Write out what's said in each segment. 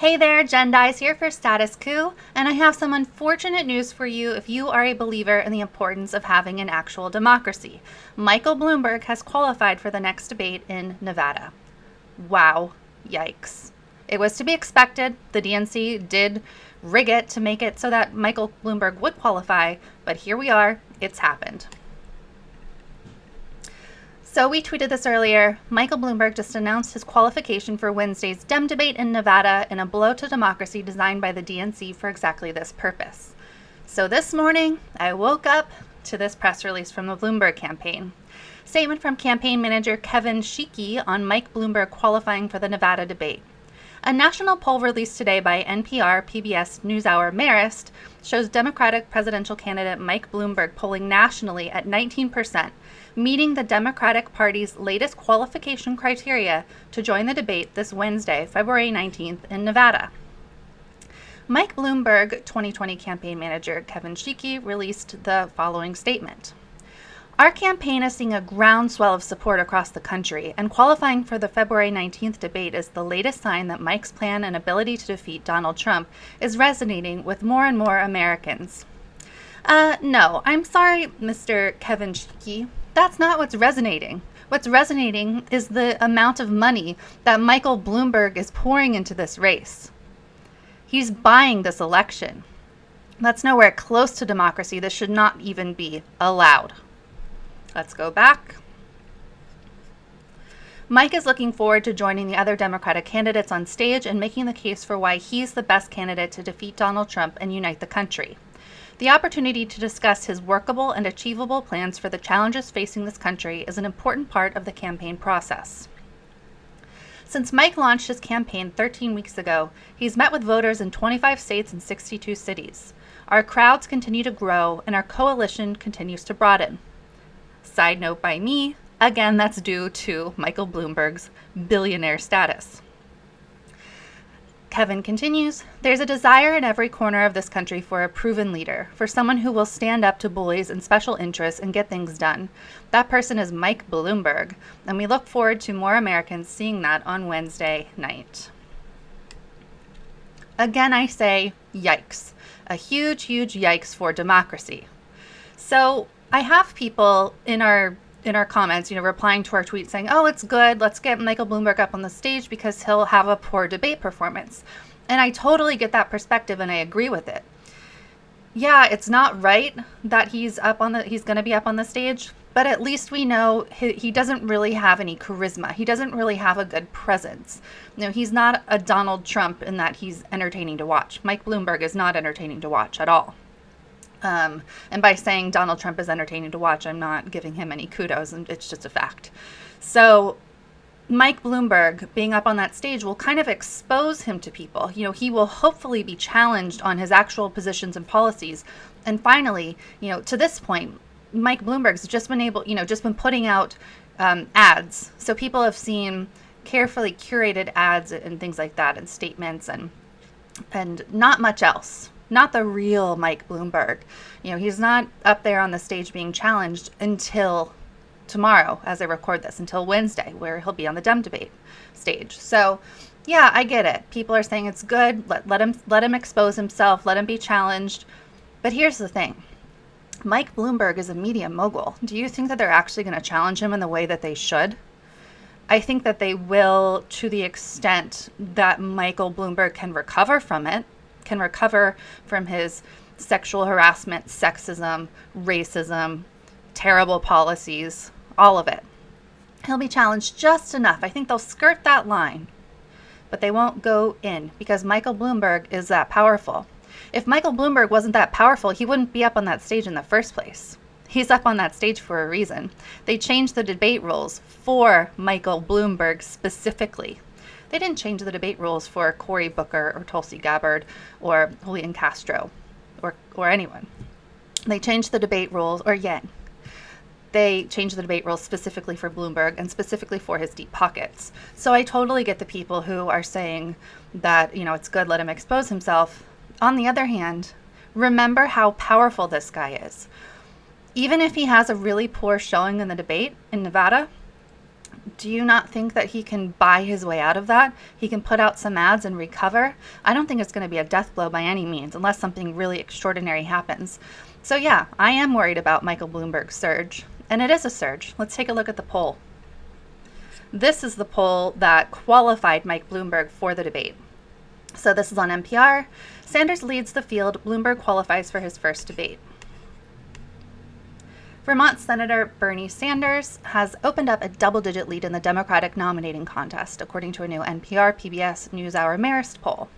Hey there, Jenn Dize here for Status Coup, and I have some unfortunate news for you if you are a believer in the importance of having an actual democracy. Michael Bloomberg has qualified for the next debate in Nevada. Wow, yikes. It was to be expected. The DNC did rig it to make it so that Michael Bloomberg would qualify, but here we are, it's happened. So we tweeted this earlier. Michael Bloomberg just announced his qualification for Wednesday's Dem debate in Nevada in a blow to democracy designed by the DNC for exactly this purpose. So this morning, I woke up to this press release from the Bloomberg campaign. Statement from campaign manager Kevin Sheekey on Mike Bloomberg qualifying for the Nevada debate. A national poll released today by NPR PBS NewsHour Marist shows Democratic presidential candidate Mike Bloomberg polling nationally at 19%, meeting the Democratic Party's latest qualification criteria to join the debate this Wednesday, February 19th in Nevada. Mike Bloomberg 2020 campaign manager Kevin Sheekey released the following statement. Our campaign is seeing a groundswell of support across the country, and qualifying for the February 19th debate is the latest sign that Mike's plan and ability to defeat Donald Trump is resonating with more and more Americans. No, I'm sorry, Mr. Kevin Sheekey. That's not what's resonating. What's resonating is the amount of money that Michael Bloomberg is pouring into this race. He's buying this election. That's nowhere close to democracy. This should not even be allowed. Let's go back. Mike is looking forward to joining the other Democratic candidates on stage and making the case for why he's the best candidate to defeat Donald Trump and unite the country. The opportunity to discuss his workable and achievable plans for the challenges facing this country is an important part of the campaign process. Since Mike launched his campaign 13 weeks ago, he's met with voters in 25 states and 62 cities. Our crowds continue to grow, and our coalition continues to broaden. Side note by me, again, that's due to Michael Bloomberg's billionaire status. Kevin continues, there's a desire in every corner of this country for a proven leader, for someone who will stand up to bullies and special interests and get things done. That person is Mike Bloomberg, and we look forward to more Americans seeing that on Wednesday night. Again, I say, yikes. A huge, huge yikes for democracy. So I have people in our comments, replying to our tweet saying, oh, it's good. Let's get Michael Bloomberg up on the stage because he'll have a poor debate performance. And I totally get that perspective and I agree with it. Yeah, it's not right that he's going to be up on the stage, but at least we know he doesn't really have any charisma. He doesn't really have a good presence. He's not a Donald Trump in that he's entertaining to watch. Mike Bloomberg is not entertaining to watch at all. And by saying Donald Trump is entertaining to watch, I'm not giving him any kudos, and it's just a fact. So Mike Bloomberg being up on that stage will kind of expose him to people. He will hopefully be challenged on his actual positions and policies. And finally, to this point, Mike Bloomberg's just been putting out ads. So people have seen carefully curated ads and things like that, and statements and not much else. Not the real Mike Bloomberg. He's not up there on the stage being challenged until tomorrow, as I record this, until Wednesday, where he'll be on the Dem debate stage. So, yeah, I get it. People are saying it's good. Let him expose himself. Let him be challenged. But here's the thing. Mike Bloomberg is a media mogul. Do you think that they're actually going to challenge him in the way that they should? I think that they will, to the extent that Michael Bloomberg can recover from it, can recover from his sexual harassment, sexism, racism, terrible policies, all of it. He'll be challenged just enough. I think they'll skirt that line, but they won't go in because Michael Bloomberg is that powerful. If Michael Bloomberg wasn't that powerful, he wouldn't be up on that stage in the first place. He's up on that stage for a reason. They changed the debate rules for Michael Bloomberg specifically. They didn't change the debate rules for Cory Booker or Tulsi Gabbard or Julian Castro or anyone. They changed the debate rules, or Jenn. They changed the debate rules specifically for Bloomberg and specifically for his deep pockets. So I totally get the people who are saying that, it's good, let him expose himself. On the other hand, remember how powerful this guy is. Even if he has a really poor showing in the debate in Nevada, Do you not think that he can buy his way out of that? He can put out some ads and recover? I don't think it's going to be a death blow by any means, unless something really extraordinary happens. So yeah, I am worried about Michael Bloomberg's surge. And it is a surge. Let's take a look at the poll. This is the poll that qualified Mike Bloomberg for the debate. So this is on NPR. Sanders leads the field. Bloomberg qualifies for his first debate. Vermont Senator Bernie Sanders has opened up a double-digit lead in the Democratic nominating contest, according to a new NPR PBS NewsHour Marist poll.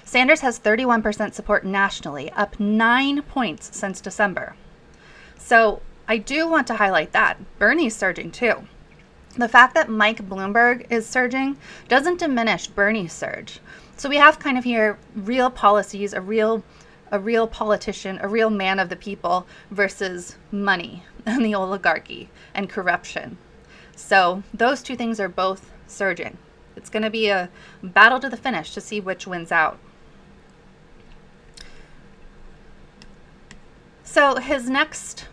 Sanders has 31% support nationally, up 9 points since December. So I do want to highlight that. Bernie's surging too. The fact that Mike Bloomberg is surging doesn't diminish Bernie's surge. So we have kind of here real policies, a real politician, a real man of the people versus money and the oligarchy and corruption. So those two things are both surging. It's going to be a battle to the finish to see which wins out. So his next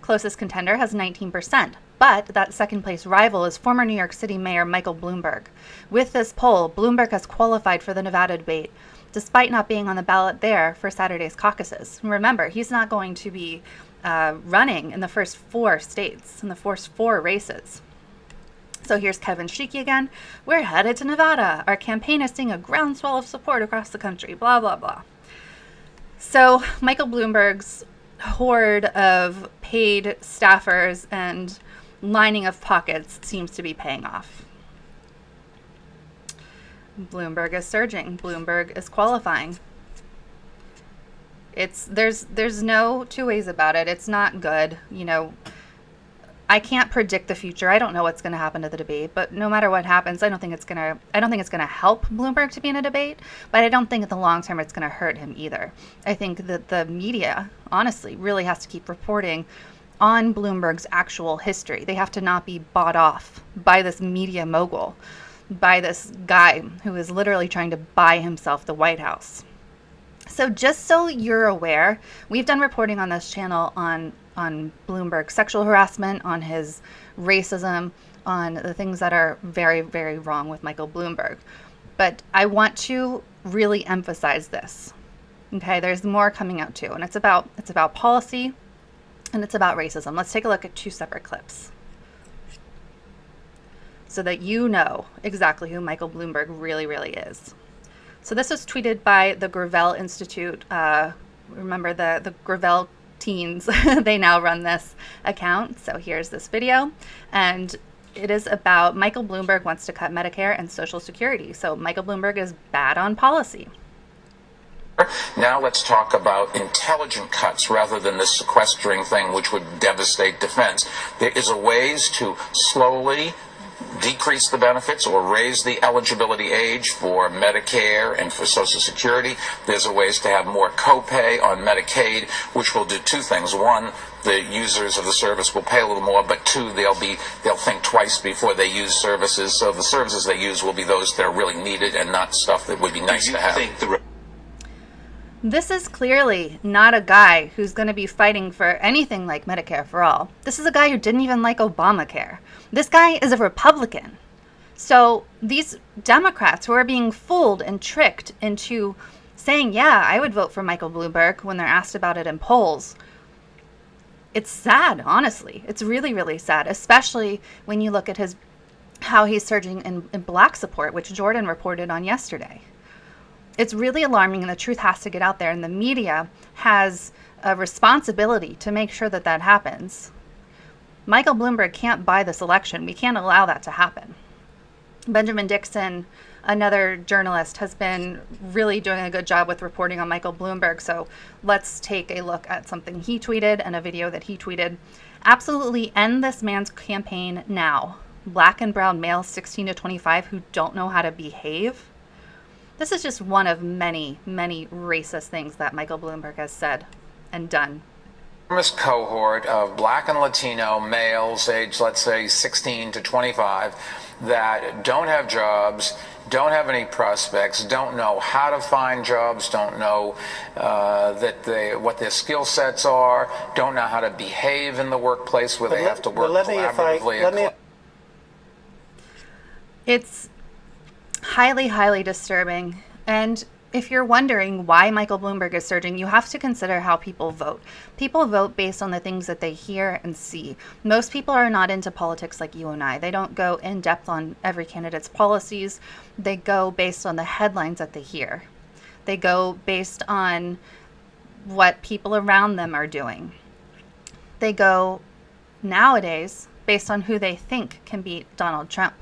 closest contender has 19%, but that second place rival is former New York City Mayor Michael Bloomberg. With this poll, Bloomberg has qualified for the Nevada debate, despite not being on the ballot there for Saturday's caucuses. Remember, he's not going to be running in the first 4 states, in the first 4 races. So here's Kevin Sheekey again. We're headed to Nevada. Our campaign is seeing a groundswell of support across the country, blah, blah, blah. So Michael Bloomberg's horde of paid staffers and lining of pockets seems to be paying off. Bloomberg is surging. Bloomberg is qualifying. There's no two ways about it. It's not good. You know, I can't predict the future. I don't know what's going to happen to the debate, but no matter what happens, I don't think it's going to help Bloomberg to be in a debate, but I don't think in the long term it's going to hurt him either. I think that the media, honestly, really has to keep reporting on Bloomberg's actual history. They have to not be bought off by this media mogul, by this guy who is literally trying to buy himself the White House. So just so you're aware, we've done reporting on this channel on Bloomberg's sexual harassment, on his racism, on the things that are very, very wrong with Michael Bloomberg. But I want to really emphasize this. Okay, there's more coming out too, and it's about policy and it's about racism. Let's take a look at 2 separate clips so that you know exactly who Michael Bloomberg really, really is. So this was tweeted by the Gravel Institute. Remember the Gravel teens, they now run this account. So here's this video. And it is about Michael Bloomberg wants to cut Medicare and Social Security. So Michael Bloomberg is bad on policy. Now let's talk about intelligent cuts rather than this sequestering thing which would devastate defense. There is a ways to slowly decrease the benefits or raise the eligibility age for Medicare and for Social Security. There's a ways to have more copay on Medicaid, which will do 2 things. 1, the users of the service will pay a little more, but 2, they'll think twice before they use services. So the services they use will be those that are really needed and not stuff that would be nice to have. This is clearly not a guy who's going to be fighting for anything like Medicare for all. This is a guy who didn't even like Obamacare. This guy is a Republican. So these Democrats who are being fooled and tricked into saying, yeah, I would vote for Michael Bloomberg when they're asked about it in polls. It's sad, honestly. It's really, really sad, especially when you look at how he's surging in Black support, which Jordan reported on yesterday. It's really alarming, and the truth has to get out there, and the media has a responsibility to make sure that that happens. Michael Bloomberg can't buy this election. We can't allow that to happen. Benjamin Dixon, another journalist, has been really doing a good job with reporting on Michael Bloomberg, so let's take a look at something he tweeted and a video that he tweeted. Absolutely end this man's campaign now. Black and brown males 16 to 25 who don't know how to behave. This is just one of many, many racist things that Michael Bloomberg has said and done. This cohort of Black and Latino males aged, let's say, 16 to 25 that don't have jobs, don't have any prospects, don't know how to find jobs, don't know what their skill sets are, don't know how to behave in the workplace where they have to work collaboratively. It's highly, highly disturbing. And if you're wondering why Michael Bloomberg is surging, you have to consider how people vote. People vote based on the things that they hear and see. Most people are not into politics like you and I. They don't go in depth on every candidate's policies. They go based on the headlines that they hear. They go based on what people around them are doing. They go nowadays based on who they think can beat Donald Trump.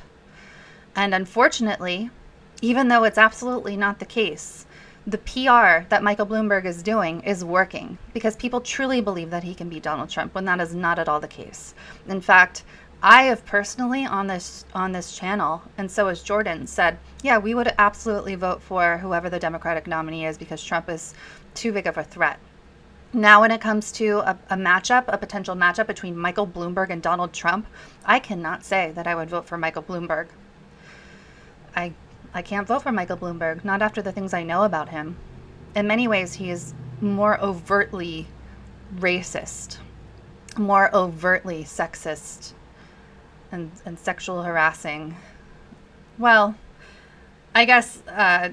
And unfortunately, even though it's absolutely not the case, the PR that Michael Bloomberg is doing is working because people truly believe that he can beat Donald Trump when that is not at all the case. In fact, I have personally on this channel, and so has Jordan, said, yeah, we would absolutely vote for whoever the Democratic nominee is because Trump is too big of a threat. Now, when it comes to a potential matchup between Michael Bloomberg and Donald Trump, I cannot say that I would vote for Michael Bloomberg. I can't vote for Michael Bloomberg, not after the things I know about him. In many ways, he is more overtly racist, more overtly sexist, and sexual harassing. Well, I guess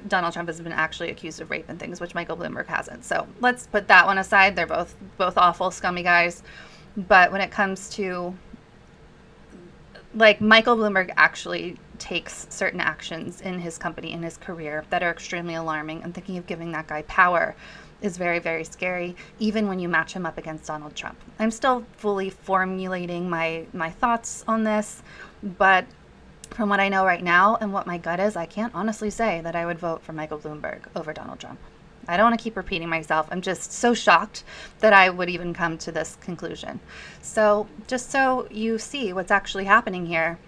Donald Trump has been actually accused of rape and things, which Michael Bloomberg hasn't. So let's put that one aside. They're both awful, scummy guys. But when it comes to, like, Michael Bloomberg actually takes certain actions in his company, in his career, that are extremely alarming, and thinking of giving that guy power is very, very scary, even when you match him up against Donald Trump. I'm still fully formulating my thoughts on this, but from what I know right now and what my gut is, I can't honestly say that I would vote for Michael Bloomberg over Donald Trump. I don't want to keep repeating myself. I'm just so shocked that I would even come to this conclusion. So just so you see what's actually happening here,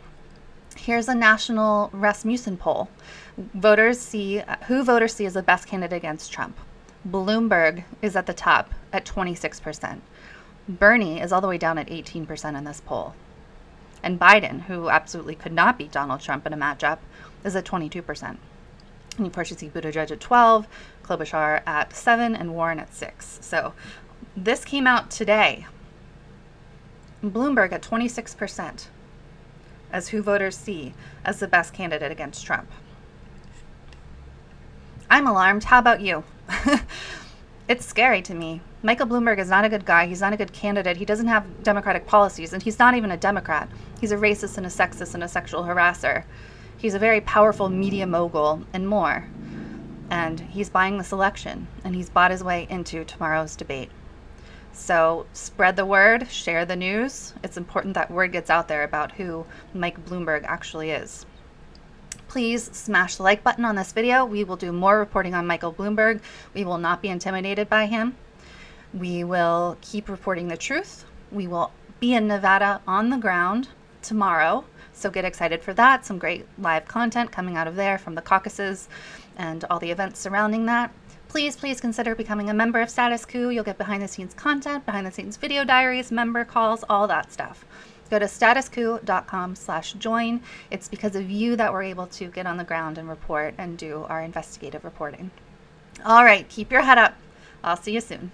here's a national Rasmussen poll. Who voters see as the best candidate against Trump. Bloomberg is at the top at 26%. Bernie is all the way down at 18% in this poll. And Biden, who absolutely could not beat Donald Trump in a matchup, is at 22%. And of course, you see Buttigieg at 12, Klobuchar at 7, and Warren at 6. So this came out today. Bloomberg at 26% as who voters see as the best candidate against Trump. I'm alarmed. How about you? It's scary to me. Michael Bloomberg is not a good guy. He's not a good candidate. He doesn't have democratic policies, and he's not even a Democrat. He's a racist and a sexist and a sexual harasser. He's a very powerful media mogul and more. And he's buying this election, and he's bought his way into tomorrow's debate. So spread the word, share the news. It's important that word gets out there about who Mike Bloomberg actually is. Please smash the like button on this video. We will do more reporting on Michael Bloomberg. We will not be intimidated by him. We will keep reporting the truth. We will be in Nevada on the ground tomorrow, so get excited for that. Some great live content coming out of there from the caucuses and all the events surrounding that. Please consider becoming a member of Status Coup. You'll get behind-the-scenes content, behind-the-scenes video diaries, member calls, all that stuff. Go to statuscoup.com/join. It's because of you that we're able to get on the ground and report and do our investigative reporting. All right, keep your head up. I'll see you soon.